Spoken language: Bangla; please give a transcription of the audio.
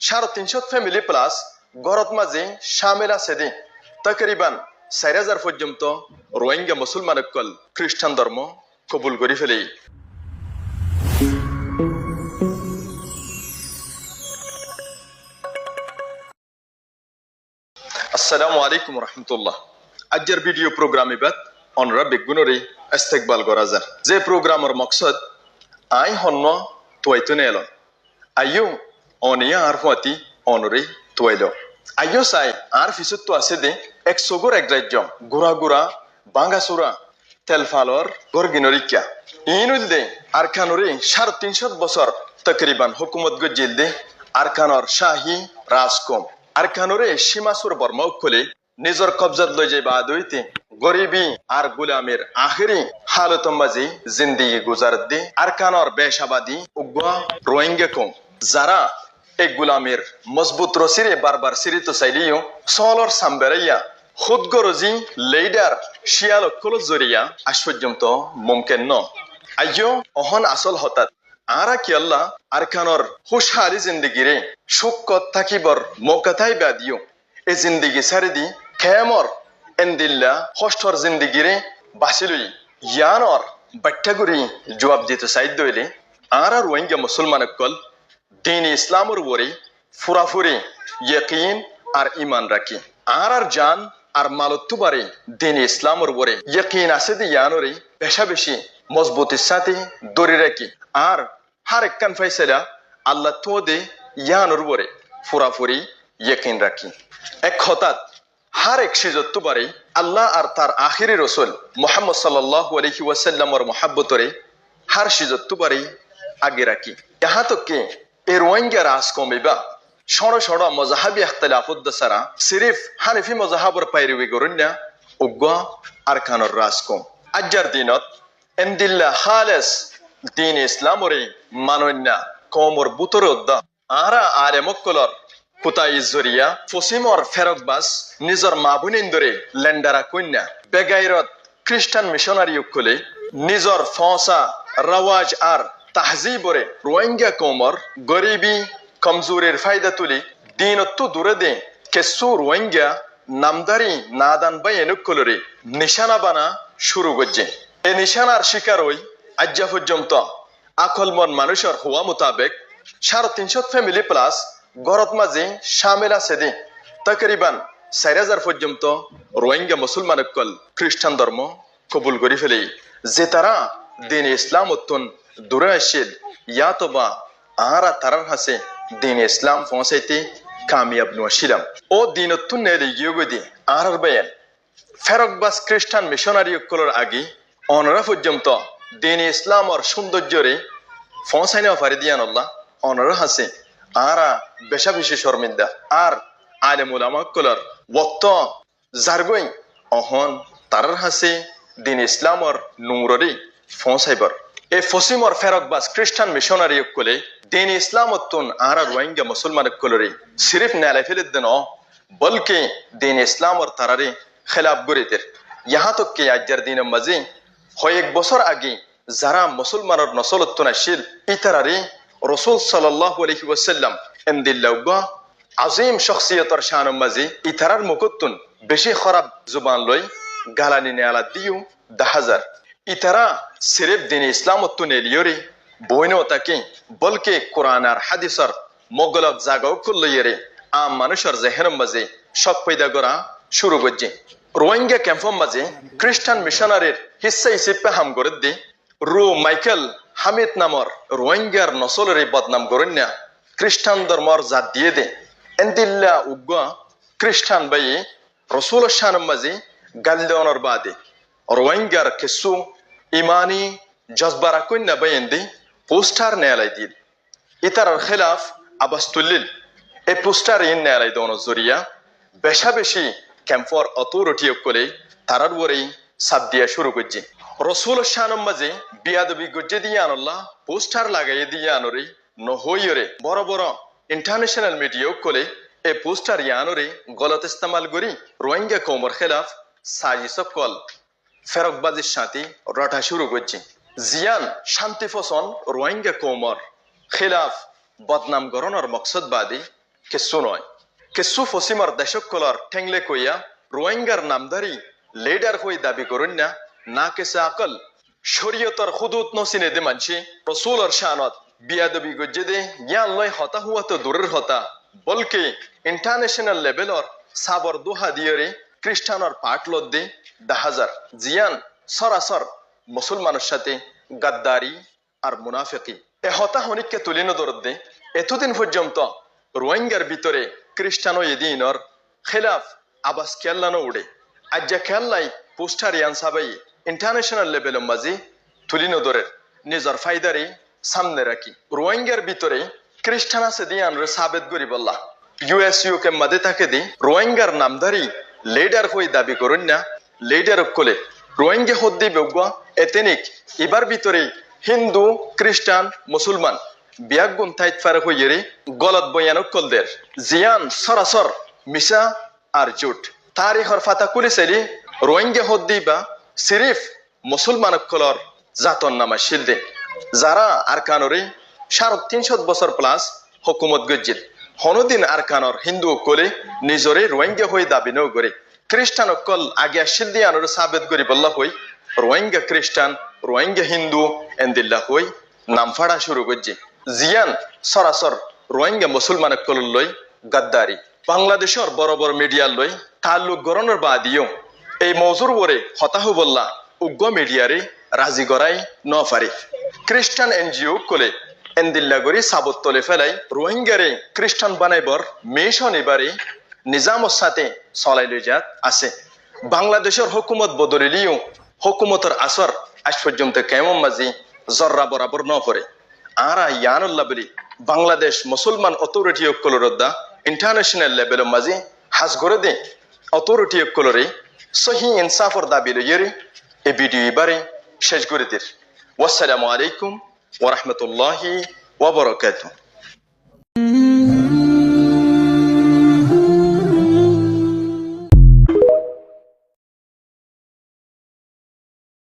350 ফ্যামিলি প্লাস গরত মাঝে শামিল আছে দে তকরিবান 4000 পর্যন্ত রোহিঙ্গা মুসলমান কল খ্রিস্টান ধর্ম কবুল করে ফেলে। আসসালামু আলাইকুম রহমতুল্লাহ। আজকের ভিডিও প্রোগ্রাম এবার অনরা বেগুনরে ইস্তেকবাল করা যায় যে প্রোগ্রামের মকসদ আই হন্ন তোয়াইতো নেল আইও অনিয়া আর ফাতি অনরে তোয়াইলো আইও সাই আর ফিসুত তো আছে দে এক সগর এক রাজ্য গুড়া গুড়া বাঙ্গাসুরা তেলফালর গরগিনরিকা ইনুল দে আরকানরে 350 বছর তকরিবান হুকুমত গজিল দে আরকানর শাহী রাজকম আরকানরে সীমাসুর বর্মা খুলে নিজর কবজাত লই যাই বাদ হইতে গরিবী আর গুলামের আখেরি হালতম মাঝে জিন্দিগি গুজারত দে আরকানর বেশাবাদী উগ্র রোহিঙ্গা কম যারা এক গুলামের মজবুত রসিরে বারবার সিরিত চাইলেও সলর সাম্বেরাইয়া খুদ গরজি লেইডার শিয়াল কলজ জরিয়া আজ পর্যন্ত মুমকিন ন আইও অহন আসল হঠাৎ আরা কি আল্লাহ আরকানর খুশহালি জিন্দিগিরে সুখত থাকিবর মৌকাতাই বাদিও এ জিন্দিগি সারি দি খেমর এন্দিল্লা হষ্টর জিন্দিগিরে বাসিলই ইয়ানর বাট্টাগুড়ি জবাব দিতে সাইদ হইলে আর রোহিঙ্গা মুসলমান কল দিন ইসলামর ওরে ফুরাফুরি ইয়কিন আর ইমান রাখি আর জান আর মালতুবারে দিন ইসলামর ওরে ইয়কিন আছে দি ইয়ানরে বেশা বেশি মজবুতির সাথে দড়ি রাখি আর হার একখান ফাইসলা আল্লাহ তো দে ইয়ানর ওরে ফুরাফুরি ইয়কিন রাখি এক হঠাৎ হার এক সিজত্তুবারে আল্লাহ আর তার আখিরি রসুল মুহাম্মদ সাল্লাল্লাহু আলাইহি ওয়াসাল্লামর মুহাব্বতরে হার সিজত্তুবারে আগে রাখি ইহা তো কে এ রোহিঙ্গা রাজ কমিবা সড় সড় মজাহাবি ইখতিলাফুদ দসারা সিরিফ হানিফি মজাহাবর পাইরুবি গরুন্যা উগ্গ আরকানর রাজ কম আজ্জার দিনত এন্দিল্লা খালেস দিন ইসলামরে মানন্যা কমর বুতর উদ্দা আরা আরে মক্কলর কুতাই জরিয়া ফসিমর ফেরকবাস নিজর মাবুনিন্দরে লেন্ডারা কন্যা বেগাইরত খ্রিস্টান মিশনারি উকলে নিজর ফসা রওয়াজ আর তাহজিবরে রোহিঙ্গা কমর গরিবী কমজোরের ফায়দা তুলি দিনত্তু দূরে দে কেসু রোহিঙ্গা নামদারি নাদান বাই এনুকলরে নিশানা বানা শুরু করছে এ নিশানার শিকার হই আজ্জা পর্যন্ত আকলমন মানুষের হওয়া মোতাবেক 350 ফ্যামিলি প্লাস গরত মাঝে শামিল আছে দে তকরিবান 4000 পর্যন্ত রোহিঙ্গা মুসলমান কল খ্রিস্টান ধর্ম কবুল করে ফেলে যে তারা দিন ইসলাম উত্তন দূরে আসিল ইয়াতবা আরা তারার হাসে দিন ইসলাম পৌঁছাইতে কামিয়াব নছিলাম ও দিন উত্তন নেলে গিয়ে গদি আর বায়ান ফেরকবাস খ্রিস্টান মিশনারি কলর আগে অনরা পর্যন্ত দিন ইসলামর সৌন্দর্যরে পৌঁছাইনা পারি দিয়ান আল্লাহ অনরা হাসে আরা বেশা বেশি শর্মিন্দা আর আলেম উলামা কলর ওয়াক্ত জারগই অহন তারার হাসে দিন ইসলামর নূররে পৌঁছাইবার এ ফসিমর ফেরকবাস খ্রিস্টান মিশনারি কলে দিন ইসলাম উত্তন আরা রোহিঙ্গা মুসলমান কলরে সিরিফ নেলাই ফেলে দেন বলকে দিন ইসলামর তারারে খেলাফ গরিতের ইহা তো কে আজ্জার দিন মাঝে কয়েক বছর আগে যারা মুসলমানের নসল উত্তন আসিল ইতারারে রসুল সাল্লাল্লাহু আলাইহি ওয়াসাল্লাম এন্দিল্লাউগা আজিম শখসিয়তর শান মাঝে ইতারার মুকুত্তুন বেশি খারাপ জুবান লই গালানি নেয়ালা দিও 10000 ইতারা সিরিফ দিন ইসলাম উত্তন এলিয়রে বইনো তাকে বলকে কোরআন আর হাদিসর মগলক জাগাও কুল্লইরে আম মানুষের জেহের মাঝে শক পয়দা করা শুরু করছে রোহিঙ্গা ক্যাম্পের মাঝে খ্রিস্টান মিশনারির হিস্সা হিসেবে হাম করে দি রু মাইকেল হামিদ নামর রোহিঙ্গার নসলের বদনাম করেন না খ্রিস্টান ধর্মর জাত দিয়ে দে এন্দিল্লা উগ্গা খ্রিস্টান বাই রসুল শান মাঝে গালদেওয়ানোর বাদে রোহিঙ্গার কিছু ইমানি জজবারা কন্যা বাইন্দি পোস্টার নেয়ালাই দিল ইতারার খেলাফ আবাস্তুল্লিল এ পোস্টার ইন নেয়ালাই দোনো জরিয়া বেশা বেশি ক্যাম্পর অথরিটি কলে তারার ওরেই সাপ দিয়া শুরু করছে রসুল শানম মাঝে বিয়াদবি গজ্জে দিয়ে আনল্লাহ পোস্টার লাগাই দিয়ে আনরে নহইরে বড় বড় ইন্টারন্যাশনাল মিডিয়া কলে এ পোস্টার ইয়ানরে গলত ইস্তেমাল করি রোহিঙ্গা কৌমর খেলাফ সাজিশ কল ফেরকবাজির সাথে রটা শুরু করছে জিয়ান শান্তি ফসন রোহিঙ্গা কৌমর খেলাফ বদনাম গরণর মকসদ বাদী কিছু নয় কিছু ফসিমার দেশকলর ঠেংলে কইয়া রোহিঙ্গার নামধারী লিডার হই দাবি করুন না কেসে আকল শরীয়তর খুদুত নসিনে দে মানছি রসুলর শানত বিয়াদবি গজ্জে দে জ্ঞান লয় হতা হুয়া তো দূরের হতা বলকে ইন্টারন্যাশনাল লেভেলর সাবর দোহা দিয়রে খ্রিস্টানর পাট লদ্দে দাহাজার জিয়ান সরাসর মুসলমানের সাথে গাদ্দারি আর মুনাফিকি এ হতা হনিককে তুলিনো দরদে এতদিন পর্যন্ত রোহিঙ্গার ভিতরে খ্রিস্টানো এদিনর খেলাফ আবাস কেল্লানো উড়ে আজ্জা খেল্লাই পোস্টারিয়ান সাবাই ইন্টারন্যাশনাল লেভেল মাঝি তুলিনো দরের নিজের ফায়দারি সামনে রাখি রোহিঙ্গার ভিতরে খ্রিস্টান আছে দিয়ান রে সাবেত করি বললা ইউএসইউ কে মাদে থাকে দি রোহিঙ্গার নামধারী লিডার হই দাবি করুন না লিডার কোলে রোহিঙ্গা হদ্দি বেগুয়া এতেনিক এবার ভিতরে হিন্দু খ্রিস্টান মুসলমান বিয়াগুন তাইত ফারে হইয়েরে গলত বয়ানক কলদের জিয়ান সরাসর মিশা আর জুট তারিখর ফাতা কুলিসেলি রোহিঙ্গা হদ্দি বা সিরিফ মুসলমানক কলর জাতন নামা শিলদে যারা আরকানরে 350 বছর প্লাস হুকুমত গজ্জিত হনদিন আরকানর হিন্দু কোলে নিজরে রোহিঙ্গা হই দাবি নও করে খ্রিস্টান অকল আগে শিলদি আনর সাবেত করি বল্লা হই রোহিঙ্গা খ্রিস্টান রোহিঙ্গা হিন্দু এন্দিল্লা হই নাম ফাড়া শুরু করছে জিয়ান সরাসর রোহিঙ্গা মুসলমান অকল লই গাদ্দারি বাংলাদেশের বড় বড় মিডিয়ার লই তাল্লুক গরনের বাদিও এই মজুর ওরে হতাহ বললা উগ্র মিডিয়ারে রাজি গড়াই ন পারে খ্রিস্টান এনজিও কোলে এন্দিল্লা গরি সাবত তলে ফেলাই রোহিঙ্গারে খ্রিস্টান বানাইবর মিশন এবারে নিজামর সাথে চলাই লই যাত আছে বাংলাদেশের হুকুমত বদলিলিও হুকুমতের আসর আজ পর্যন্ত কেমন মাঝি জর্রা বরাবর ন পড়ে আরা ইয়ানুল্লাহ বলি বাংলাদেশ মুসলমান অথরিটি অকলরদ্দা ইন্টারন্যাশনাল লেভেল মাঝি হাজ করে দে অথরিটি অকলরে সহি ইনসাফর দাবি লইয়েরে এ ভিডিও এবারে শেষ করে দির ওয়াসসালামু আলাইকুম ওয়া রাহমাতুল্লাহি ওয়া বারাকাতুহু